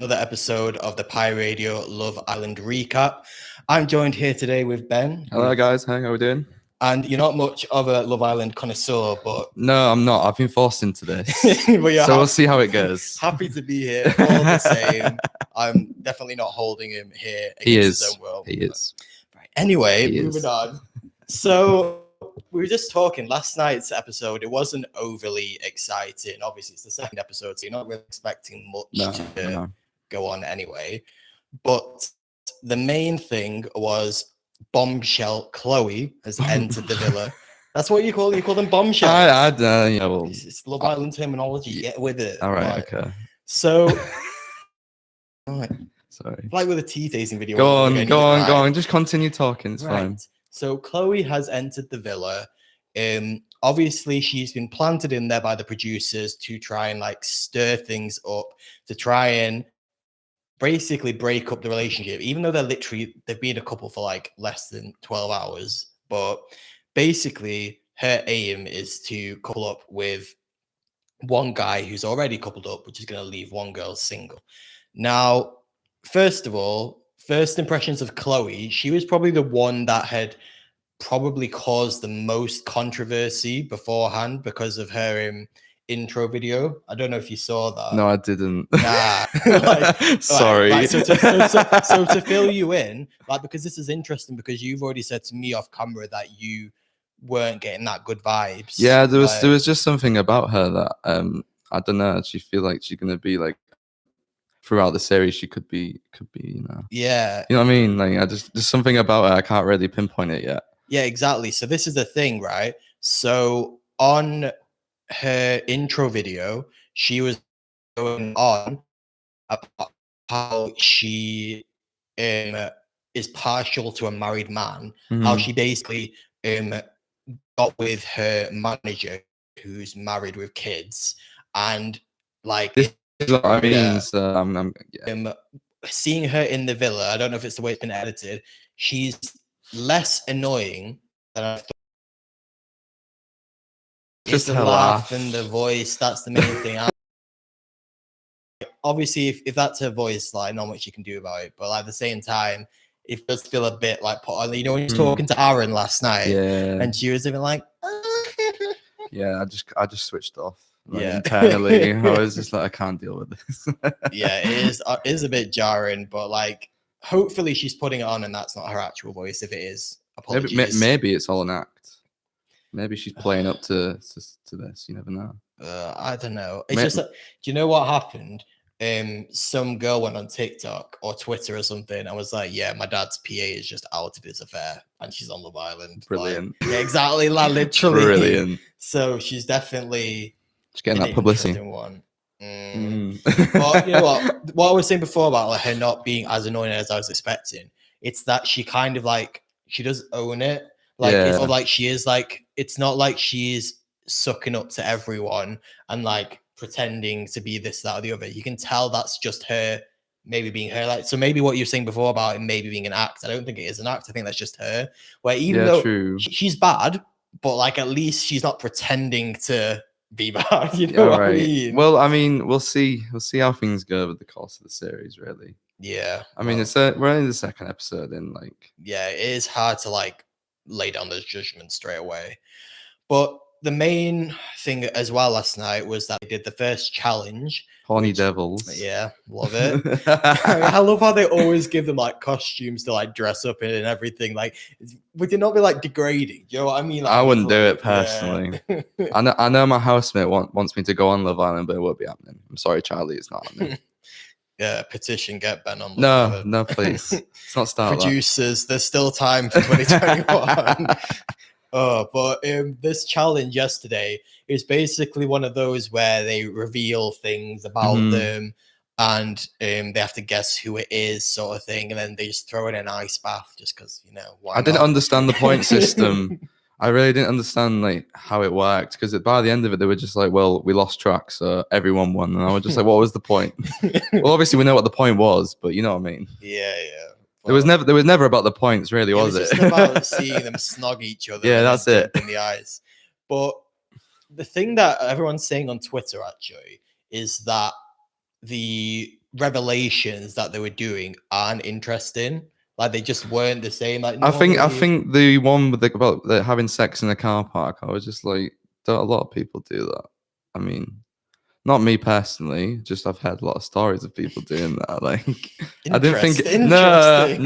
another episode of the Pi Radio Love Island recap. I'm joined here today with Ben. Hello guys, how are we doing? And you're not much of a Love Island connoisseur, but no, I'm not. I've been forced into this, so we'll see how it goes. Happy to be here. All the same, I'm definitely not holding him here against his own will. He is. Right. Anyway, moving on. So we were just talking last night's episode. It wasn't overly exciting. Obviously, it's the second episode, so you're not really expecting much to go on anyway. But the main thing was Bombshell Chloe has entered the villa. That's what you call them bombshells. It's Love Island terminology. Get with it. All right. Okay. So, sorry. Like with a tea tasting video. Go on. Just continue talking. It's fine. So Chloe has entered the villa. Obviously, she's been planted in there by the producers to try and like stir things up, to try and basically break up the relationship, even though they've been a couple for like less than 12 hours. But basically, her aim is to couple up with one guy who's already coupled up, which is going to leave one girl single. Now, first of all, first impressions of Chloe, she was probably the one that had probably caused the most controversy beforehand because of her intro video. I don't know if you saw that. No, I didn't. Nah. Sorry. So to fill you in, because this is interesting, because you've already said to me off camera that you weren't getting that good vibes. Yeah, there was just something about her that I don't know. She feel like she's gonna be like throughout the series. She could be, Yeah. You know what I mean? Like just something about her. I can't really pinpoint it yet. Yeah, exactly. So this is the thing, right? So on her intro video, she was going on about how she is partial to a married man. Mm-hmm. How she basically got with her manager who's married with kids, and like this is what I mean. So seeing her in the villa, I don't know if it's the way it's been edited, she's less annoying than I thought. Just the laugh and the voice, that's the main thing. Obviously, if that's her voice, like not much you can do about it, but like, at the same time, it does feel a bit like, you know, when you're talking to Aaron last night, and she was even like, yeah, I just switched off. Like, internally, I was just like, I can't deal with this. Yeah, it is a bit jarring, but like, hopefully she's putting it on and that's not her actual voice. If it is, apologies. Maybe it's all an act. Maybe she's playing up to this. You never know. I don't know. It's just like, do you know what happened? Some girl went on TikTok or Twitter or something and was like, yeah, my dad's PA is just outed his affair and she's on Love Island. Brilliant. Like, yeah, exactly. Like, literally. Brilliant. So she's definitely just getting that publicity. One. But you know what I was saying before about like her not being as annoying as I was expecting, it's that she kind of like, she does own it. Like, it's not like she is like, it's not like she's sucking up to everyone and like pretending to be this, that, or the other. You can tell that's just her maybe being her. Like, so maybe what you're saying before about it maybe being an act, I don't think it is an act. I think that's just her. Where even though she's bad, but like at least she's not pretending to be bad. You know what I mean? Well, I mean, we'll see how things go over the course of the series, really. Yeah. I mean, we're only the second episode in, like. Yeah, it is hard to like lay down those judgments straight away. But the main thing as well last night was that they did the first challenge. Horny Devils. Yeah, love it. I love how they always give them like costumes to like dress up in and everything. Like, would it not be like degrading? You know what I mean? Like, I wouldn't do it personally. Yeah. I know my housemate wants me to go on Love Island, but it won't be happening. I'm sorry, Charlie, it's not happening. Yeah, petition, get Ben on Love Island. No, please. It's not start Producers, there's still time for 2021. But this challenge yesterday is basically one of those where they reveal things about them and they have to guess who it is, sort of thing, and then they just throw in an ice bath just because, you know, why I didn't understand the point system. I really didn't understand like how it worked, because by the end of it they were just like, well, we lost track, so everyone won, and I was just like, what was the point? Well, obviously we know what the point was, but you know what I mean. Yeah. Well, it was never about the points, really, was it? It was just about seeing them snog each other. Yeah, that's it. In the eyes. But the thing that everyone's saying on Twitter actually is that the revelations that they were doing aren't interesting. Like they just weren't the same. Like I normally, think the one with about the having sex in a car park, I was just like, don't a lot of people do that? I mean, not me personally, just I've heard a lot of stories of people doing that. Like, I didn't think, no,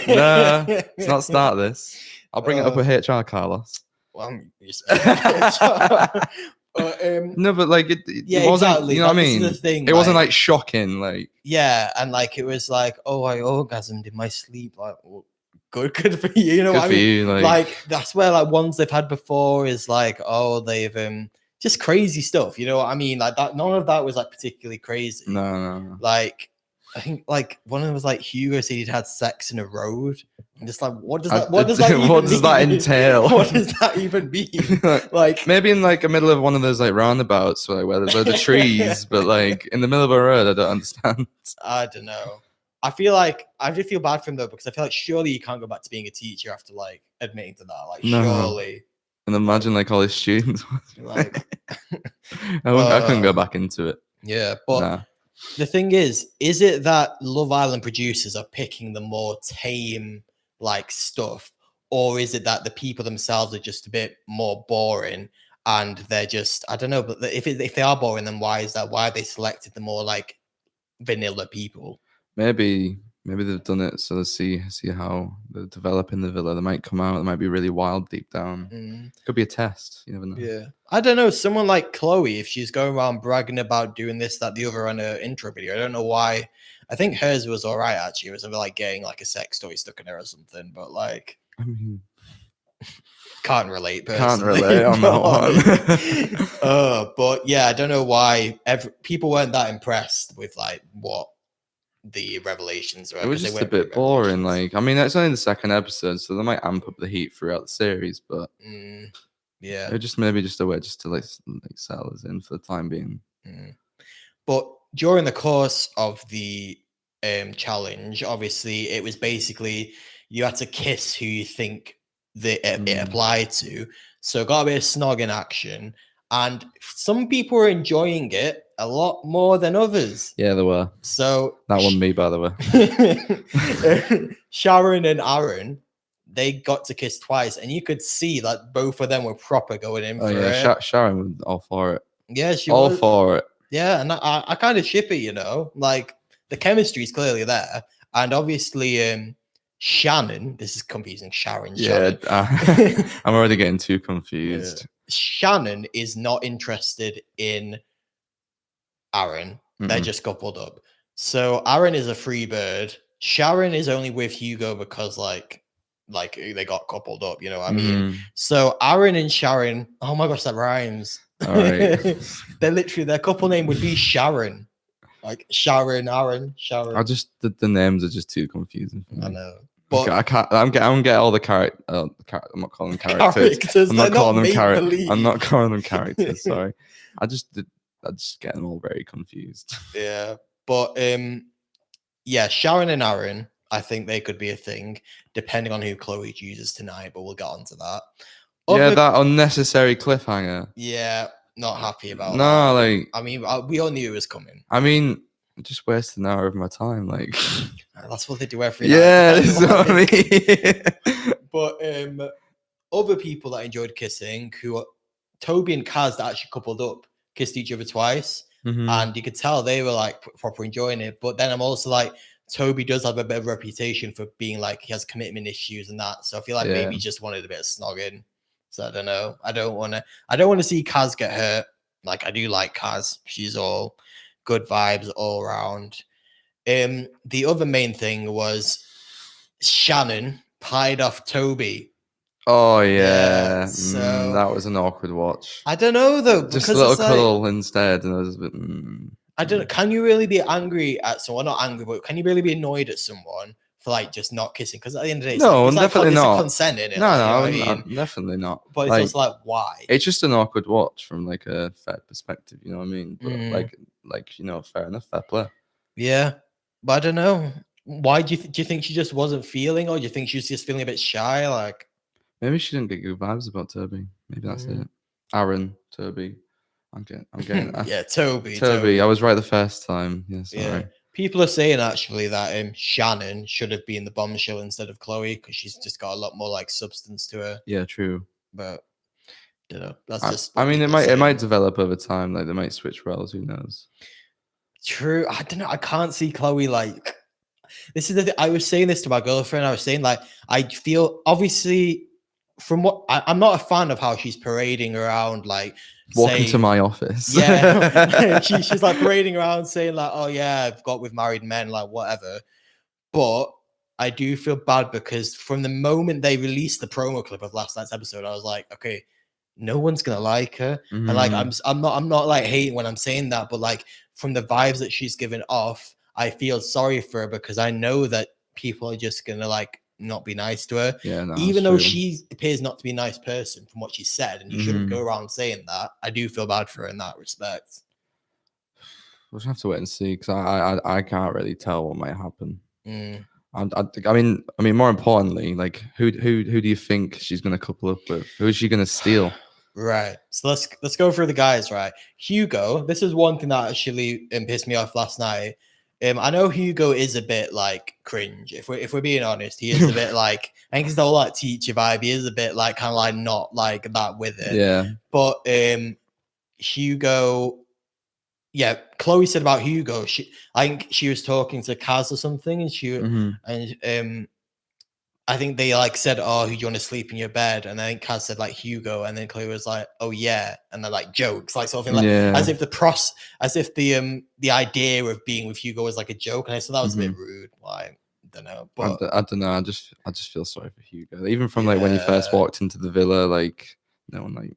let's not start this. I'll bring it up with HR, Carlos. Well, I'm used No, but like it yeah, wasn't, exactly. you know what I This is mean? the thing, It wasn't like- like shocking, like Yeah, and like it was like, oh, I orgasmed in my sleep. Like, well, good for you. You know good what I for mean? you. Like that's where like ones they've had before is like, oh, they've just crazy stuff. You know what I mean? Like that. None of that was like particularly crazy. no. Like I think like one of them was like Hugo said he'd had sex in a road. I'm just like, what does that? What does that? Even what does that mean? entail? What does that even mean? Like maybe in like the middle of one of those like roundabouts where there's loads of trees, but like in the middle of a road, I don't understand. I don't know. I feel like I do feel bad for him though because I feel like surely you can't go back to being a teacher after like admitting to that. Like No. surely. And imagine like all his students. Like I couldn't go back into it. Yeah, but Nah. the thing is it that Love Island producers are picking the more tame like stuff, or is it that the people themselves are just a bit more boring and they're just I don't know, but if they are boring, then why is that? Why have they selected the more like vanilla people? Maybe they've done it so they see how they're developing the villa. They might come out. They might be really wild deep down. Could be a test. You never know. Yeah, I don't know. Someone like Chloe, if she's going around bragging about doing this, that, the other on her intro video, I don't know why. I think hers was all right actually. It was like getting like a sex toy stuck in her or something, but like I mean, can't relate. Can't relate on that one. But yeah, I don't know why people weren't that impressed with like what the revelations were. It was just a bit boring. Like, I mean, it's only the second episode, so they might amp up the heat throughout the series. But yeah, it just maybe just a way just to like settle us in for the time being. But during the course of the challenge, obviously, it was basically you had to kiss who you think that it applied to. So got a bit of snogging action, and some people were enjoying it a lot more than others. Yeah, there were. So that wasn't me, by the way. Sharon and Aaron, they got to kiss twice, and you could see that both of them were proper going in for it. Sharon was all for it. Yeah, she all was. for it. Yeah, and I kind of ship it, you know, like the chemistry is clearly there, and obviously Shannon. This is confusing. Sharon. Yeah, I'm already getting too confused. Yeah. Shannon is not interested in Aaron. They're just coupled up. So Aaron is a free bird. Sharon is only with Hugo because like they got coupled up. You know what I mean? So Aaron and Sharon. Oh my gosh, that rhymes. All right. Their couple name would be Sharon. Like Sharon, Aaron, Sharon. The names are just too confusing for me. I know. But I can't. I'm getting all the character. I'm not calling them characters. I'm not calling them characters. I'm not calling them characters. Sorry. I just get them all very confused. Yeah, but yeah, Sharon and Aaron. I think they could be a thing, depending on who Chloe chooses tonight. But we'll get onto that. That unnecessary cliffhanger. Yeah, not happy about that. No, like I mean, we all knew it was coming. I mean, I just wasted an hour of my time. Like that's what they do every night. Yeah, this is what I mean. But other people that enjoyed kissing, who Toby and Kaz that actually coupled up, kissed each other twice, and you could tell they were like proper enjoying it. But then I'm also like, Toby does have a bit of a reputation for being like he has commitment issues and that, so I feel like maybe he just wanted a bit of snogging. So I don't know. I don't want to see Kaz get hurt. Like I do like Kaz. She's all good vibes all around. The other main thing was Shannon pied off Toby. Oh yeah, so that was an awkward watch. I don't know though. Just a little cuddle instead, and I was a bit. I don't know. Can you really be angry at someone? Not angry, but can you really be annoyed at someone for like just not kissing? Because at the end of the day, it's definitely not. Consent in it. No, definitely not. But it's also like why? It's just an awkward watch from like a fair perspective. You know what I mean? But like you know, fair enough, fair play. Yeah, but I don't know. Why do you think she just wasn't feeling, or do you think she was just feeling a bit shy? Like maybe she didn't get good vibes about Toby. Maybe that's it. Aaron, Toby. I'm getting Yeah, Toby. Toby. I was right the first time. Yeah, sorry. Yeah. People are saying actually that Shannon should have been the bombshell instead of Chloe because she's just got a lot more like substance to her. Yeah, true. But you know, that's just. I What mean, people are it might saying. develop over time. Like they might switch roles. Who knows? True. I don't know. I can't see Chloe like. This is I was saying this to my girlfriend. I was saying like I feel obviously from what I'm not a fan of how she's parading around like Walk saying, into my office. Yeah, she's like parading around saying like, oh yeah, I've got with married men, like whatever. But I do feel bad because from the moment they released the promo clip of last night's episode, I was like, okay, no one's gonna like her. And like I'm not like hating when I'm saying that, but like from the vibes that she's given off, I feel sorry for her because I know that people are just gonna like not be nice to her. Yeah, no, even though she appears not to be a nice person from what she said, and you shouldn't go around saying that. I do feel bad for her in that respect. We'll just have to wait and see because I can't really tell what might happen. Mm. I mean, more importantly, like who do you think she's gonna couple up with? Who is she gonna steal? Right. So let's go through the guys. Right, Hugo. This is one thing that actually pissed me off last night. I know Hugo is a bit like cringe. If we're being honest, he is a bit like I think he's the whole like teacher vibe. He is a bit like kind of like not like that with it. Yeah. But Hugo. Yeah, Chloe said about Hugo. I think she was talking to Kaz or something, and I think they like said, "Oh, who do you want to sleep in your bed?" And I think Kaz said like Hugo, and then Chloe was like, "Oh yeah," and they're like jokes, like something like as if the idea of being with Hugo was like a joke, and I thought that was a bit rude. Like, I don't know, but I don't know. I just feel sorry for Hugo. Even from like when he first walked into the villa, like no one like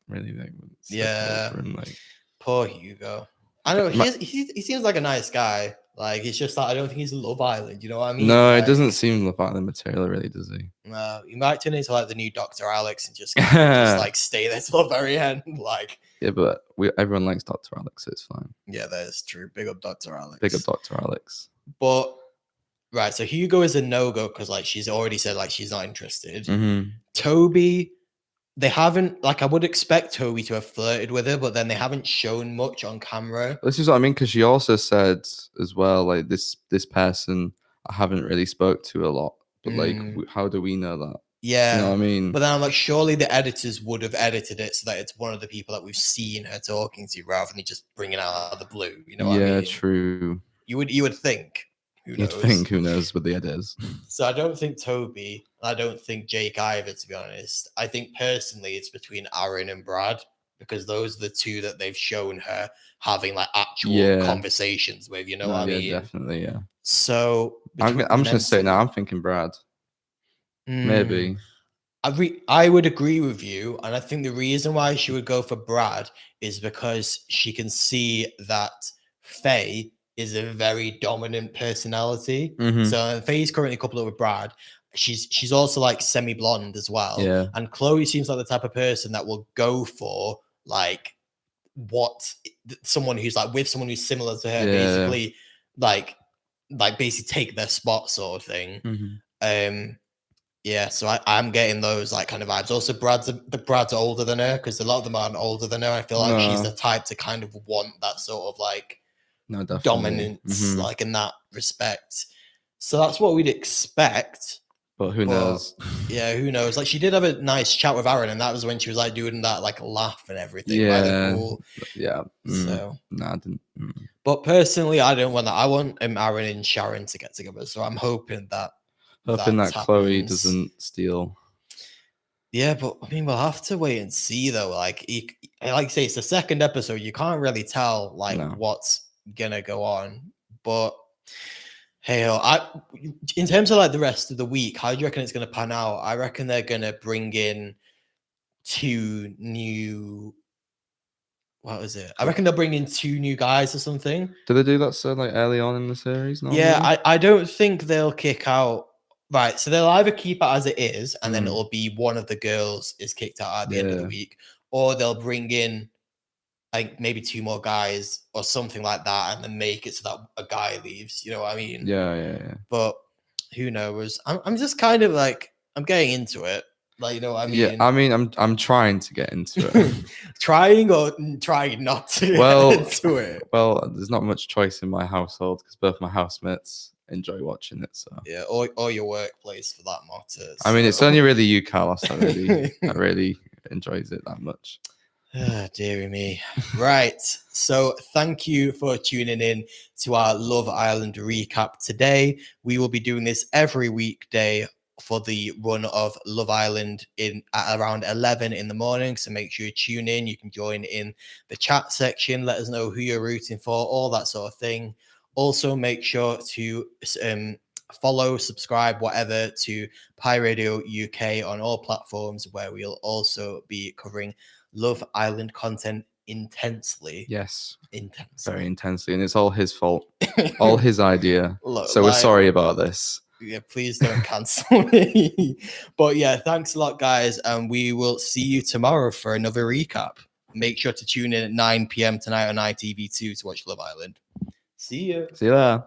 really like for him, like poor Hugo. I know he seems like a nice guy. Like it's just that I don't think he's Love Island. You know what I mean? No, like, it doesn't seem Love Island material, really, does he? No, he might turn into like the new Dr. Alex and just like stay there till the very end. Like yeah, but everyone likes Dr. Alex, so it's fine. Yeah, that is true. Big up Dr. Alex. Big up Dr. Alex. But right, so Hugo is a no-go because like she's already said like she's not interested. Toby. They haven't, like, I would expect Toby to have flirted with her, but then they haven't shown much on camera. This is what I mean, because she also said as well, like, this person I haven't really spoke to a lot, but like, how do we know that? Yeah. You know what I mean? But then I'm like, surely the editors would have edited it so that it's one of the people that we've seen her talking to rather than just bringing out of the blue. You know what I mean? Yeah, true. You would think. Who knows? You'd think, who knows what the edit is. So I don't think Toby, I don't think Jake either, to be honest. I think personally it's between Aaron and Brad because those are the two that they've shown her having like actual conversations with, you know what I mean? Yeah, definitely, yeah. So I'm just gonna say now, I'm thinking Brad. Maybe. I would agree with you, and I think the reason why she would go for Brad is because she can see that Faye is a very dominant personality. So Faye's currently coupled up with Brad. She's also like semi-blonde as well. Yeah. And Chloe seems like the type of person that will go for like someone who's like with someone who's similar to her, basically like basically take their spot sort of thing. Yeah, so I'm getting those like kind of vibes. Also, Brad's older than her because a lot of them aren't older than her. I feel like she's the type to kind of want that sort of like dominance, like in that respect. So that's what we'd expect. But who knows? Yeah, who knows? Like she did have a nice chat with Aaron, and that was when she was like doing that like laugh and everything. Yeah, yeah. So no, I didn't. But personally, I don't want that. I want Aaron and Sharon to get together. So I'm hoping that. Chloe doesn't steal. Yeah, but I mean, we'll have to wait and see though. Like I say, it's the second episode. You can't really tell like what's gonna go on. But hey, in terms of like the rest of the week, how do you reckon it's gonna pan out? I reckon they're gonna bring in 2 new. What was it? I reckon they'll bring in 2 new guys or something. Do they do that so like early on in the series? Yeah, I don't think they'll kick out. Right, so they'll either keep it as it is, and then it'll be one of the girls is kicked out at the end of the week, or they'll bring in like maybe 2 more guys or something like that, and then make it so that a guy leaves. You know what I mean? Yeah. But who knows? I'm just kind of like I'm getting into it. Like, you know what I mean? Yeah, I mean, I'm trying to get into it. Trying or trying not to Well, get into it? Well, there's not much choice in my household because both my housemates enjoy watching it. So Yeah, or your workplace for that matter. I mean, it's so- only really you, Carlos, that really enjoys it that much. Ah, dearie me. Right. So thank you for tuning in to our Love Island recap today. We will be doing this every weekday for the run of Love Island at around 11 in the morning. So make sure you tune in. You can join in the chat section. Let us know who you're rooting for, all that sort of thing. Also, make sure to follow, subscribe, whatever, to Pi Radio UK on all platforms, where we'll also be covering Love Island content intensely. Yes, Intensely. very intensely, and it's all his fault, all his idea. Look, so we're sorry about this. Yeah, please don't cancel me. But yeah, thanks a lot, guys, and we will see you tomorrow for another recap. Make sure to tune in at 9 p.m. tonight on ITV2 to watch Love Island. See you. See you there.